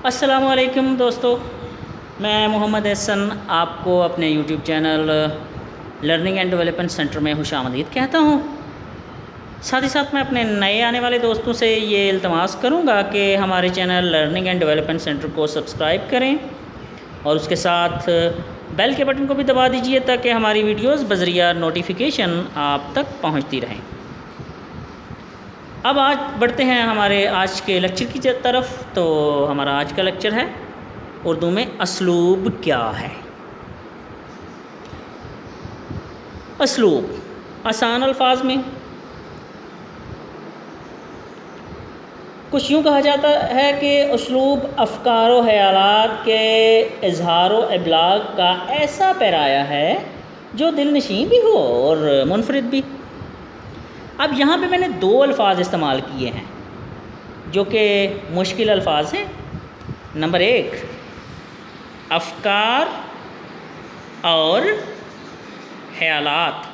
السلام علیکم دوستو، میں محمد احسن آپ کو اپنے YouTube channel learning and development centre میں خوش آمدید کہتا ہوں۔ ساتھ ہی ساتھ میں اپنے نئے آنے والے دوستوں سے یہ التماس کروں گا کہ ہمارے channel learning and development centre کو سبسکرائب کریں اور اس کے ساتھ بیل کے بٹن کو بھی دبا دیجئے تاکہ ہماری ویڈیوز بذریعہ نوٹیفیکیشن آپ تک پہنچتی رہیں۔ اب آج بڑھتے ہیں ہمارے آج کے لیکچر کی طرف۔ تو ہمارا آج کا لیکچر ہے اردو میں اسلوب کیا ہے۔ اسلوب آسان الفاظ میں کچھ یوں کہا جاتا ہے کہ اسلوب افکار و خیالات کے اظہار و ابلاغ کا ایسا پیرایا ہے جو دل نشین بھی ہو اور منفرد بھی۔ اب یہاں پہ میں نے دو الفاظ استعمال کیے ہیں جو کہ مشکل الفاظ ہیں۔ نمبر 1 افکار اور خیالات۔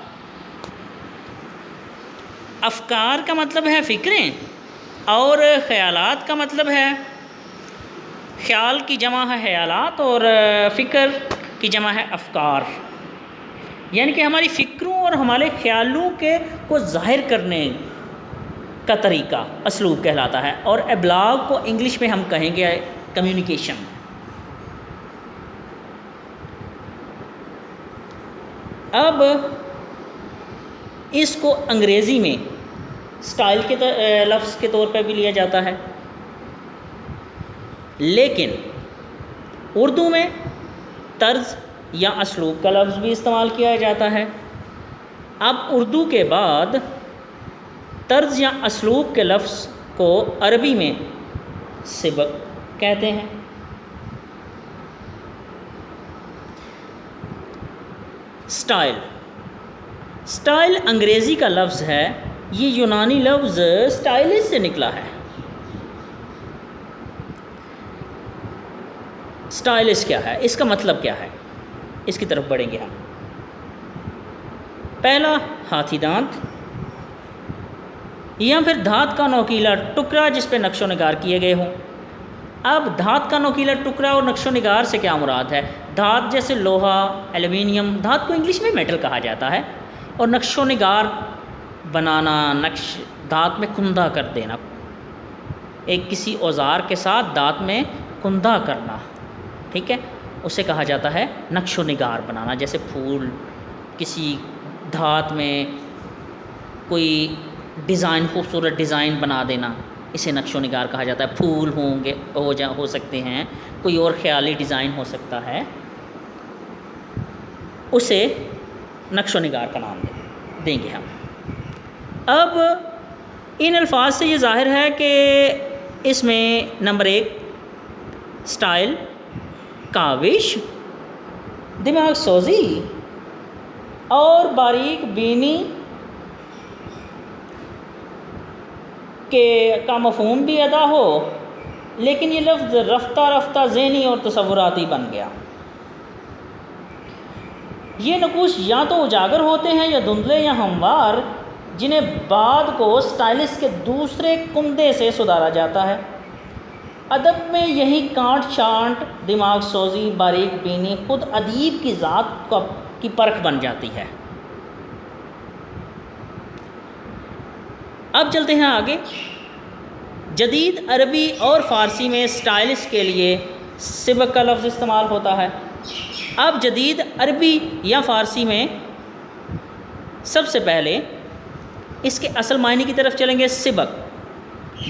افکار کا مطلب ہے فکریں اور خیالات کا مطلب ہے خیال کی جمع ہے خیالات اور فکر کی جمع ہے افکار، یعنی کہ ہماری فکروں اور ہمارے خیالوں کو ظاہر کرنے کا طریقہ اسلوب کہلاتا ہے، اور ابلاغ کو انگلش میں ہم کہیں گے کمیونیکیشن۔ اب اس کو انگریزی میں سٹائل کے لفظ کے طور پہ بھی لیا جاتا ہے، لیکن اردو میں طرز یا اسلوب کا لفظ بھی استعمال کیا جاتا ہے۔ اب اردو کے بعد طرز یا اسلوب کے لفظ کو عربی میں سبق کہتے ہیں۔ سٹائل انگریزی کا لفظ ہے، یہ یونانی لفظ سٹائلس سے نکلا ہے۔ سٹائلس کیا ہے، اس کا مطلب کیا ہے، اس کی طرف بڑھیں گے ہم۔ پہلا ہاتھی دانت یا پھر دھات کا نوکیلا ٹکڑا جس پہ نقش و نگار کیے گئے ہوں۔ اب دھات کا نوکیلا ٹکڑا اور نقش و نگار سے کیا مراد ہے؟ دھات جیسے لوہا، ایلومینیم، دھات کو انگلش میں میٹل کہا جاتا ہے، اور نقش و نگار بنانا، دھات میں کندہ کر دینا، ایک کسی اوزار کے ساتھ دھات میں کندہ کرنا، ٹھیک ہے، اسے کہا جاتا ہے نقش و نگار بنانا۔ جیسے پھول، کسی دھات میں کوئی ڈیزائن، خوبصورت ڈیزائن بنا دینا، اسے نقش و نگار کہا جاتا ہے۔ پھول ہو سکتے ہیں، کوئی اور خیالی ڈیزائن ہو سکتا ہے، اسے نقش و نگار کا نام دیں گے ہم۔ اب ان الفاظ سے یہ ظاہر ہے کہ اس میں نمبر 1 سٹائل، کاوش، دماغ سوزی اور باریک بینی کا مفہوم بھی ادا ہو، لیکن یہ لفظ رفتہ رفتہ ذہنی اور تصوراتی بن گیا۔ یہ نقوش یا تو اجاگر ہوتے ہیں یا دھندلے یا ہموار، جنہیں بعد کو سٹائلس کے دوسرے کندے سے سدھارا جاتا ہے۔ ادب میں یہی کانٹ چھانٹ، دماغ سوزی، باریک بینی خود ادیب کی ذات کی پرکھ بن جاتی ہے۔ اب چلتے ہیں آگے۔ جدید عربی اور فارسی میں سٹائلس کے لیے سبق کا لفظ استعمال ہوتا ہے۔ اب جدید عربی یا فارسی میں سب سے پہلے اس کے اصل معنی کی طرف چلیں گے۔ سبق،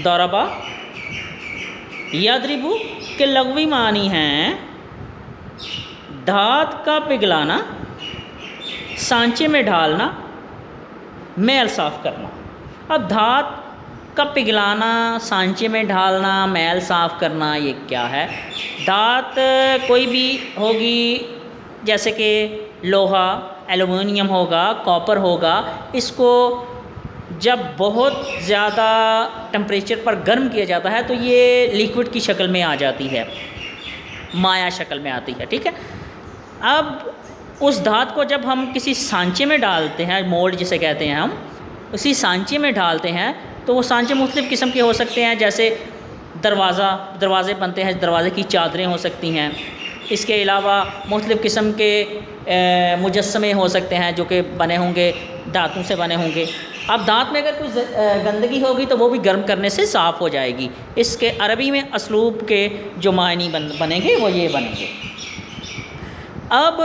ضربہ، یضرب کے لغوی معنی ہیں دھات کا پگھلانا، سانچے میں ڈھالنا، میل صاف کرنا۔ اب دھات کا پگھلانا، سانچے میں ڈھالنا، میل صاف کرنا، یہ کیا ہے؟ دھات کوئی بھی ہوگی، جیسے کہ لوہا، ایلومینیم ہوگا، کاپر ہوگا، اس کو جب بہت زیادہ ٹمپریچر پر گرم کیا جاتا ہے تو یہ لیکوڈ کی شکل میں آ جاتی ہے، مائع شکل میں آتی ہے، ٹھیک ہے۔ اب اس دھات کو جب ہم کسی سانچے میں ڈالتے ہیں، مولڈ جسے کہتے ہیں ہم، اسی سانچے میں ڈالتے ہیں تو وہ سانچے مختلف قسم کے ہو سکتے ہیں، جیسے دروازے بنتے ہیں، دروازے کی چادریں ہو سکتی ہیں۔ اس کے علاوہ مختلف قسم کے مجسمے ہو سکتے ہیں جو کہ بنے ہوں گے، دھاتوں سے بنے ہوں گے۔ اب دھات میں اگر کوئی گندگی ہوگی تو وہ بھی گرم کرنے سے صاف ہو جائے گی۔ اس کے عربی میں اسلوب کے جو معنی بنیں گے وہ یہ بنیں گے۔ اب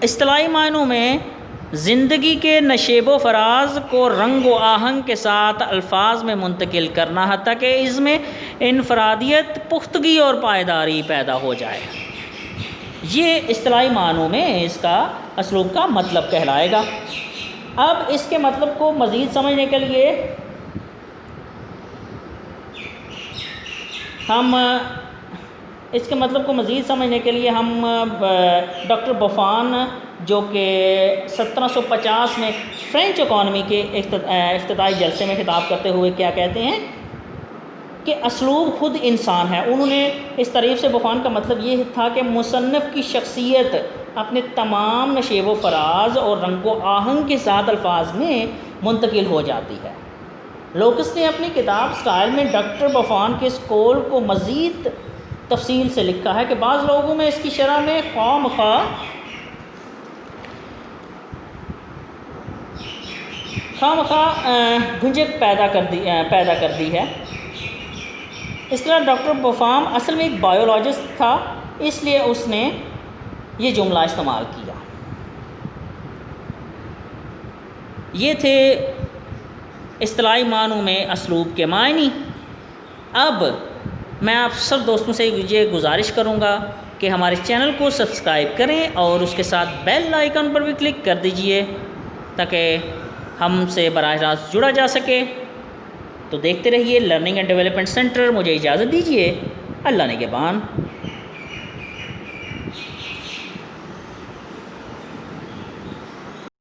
اصطلاحی معنوں میں زندگی کے نشیب و فراز کو رنگ و آہنگ کے ساتھ الفاظ میں منتقل کرنا حتیٰ کہ اس میں انفرادیت، پختگی اور پائیداری پیدا ہو جائے، یہ اصطلاحی معنوں میں اس کا اسلوب کا مطلب کہلائے گا۔ اب اس کے مطلب کو مزید سمجھنے کے لیے ہم ڈاکٹر بوفان جو کہ 1750 میں فرینچ اکانومی کے افتتاحی جلسے میں خطاب کرتے ہوئے کیا کہتے ہیں کہ اسلوب خود انسان ہے۔ انہوں نے اس تعریف سے بوفان کا مطلب یہ تھا کہ مصنف کی شخصیت اپنے تمام نشیب و فراز اور رنگ و آہنگ کے ساتھ الفاظ میں منتقل ہو جاتی ہے۔ لوکس نے اپنی کتاب سٹائل میں ڈاکٹر بوفان کے اس قول کو مزید تفصیل سے لکھا ہے کہ بعض لوگوں میں اس کی شرح میں خواہ مخواہ گھنجک پیدا کر دی ہے۔ اس طرح ڈاکٹر بوفان اصل میں ایک بایولوجسٹ تھا، اس لیے اس نے یہ جملہ استعمال کیا۔ یہ تھے اصطلاحی معنوں میں اسلوب کے معنی۔ اب میں آپ سب دوستوں سے یہ گزارش کروں گا کہ ہمارے چینل کو سبسکرائب کریں اور اس کے ساتھ بیل آئیکن پر بھی کلک کر دیجئے تاکہ ہم سے براہ راست جڑا جا سکے۔ تو دیکھتے رہیے لرننگ اینڈ ڈیولپمنٹ سینٹر۔ مجھے اجازت دیجیے، اللہ نگہبان۔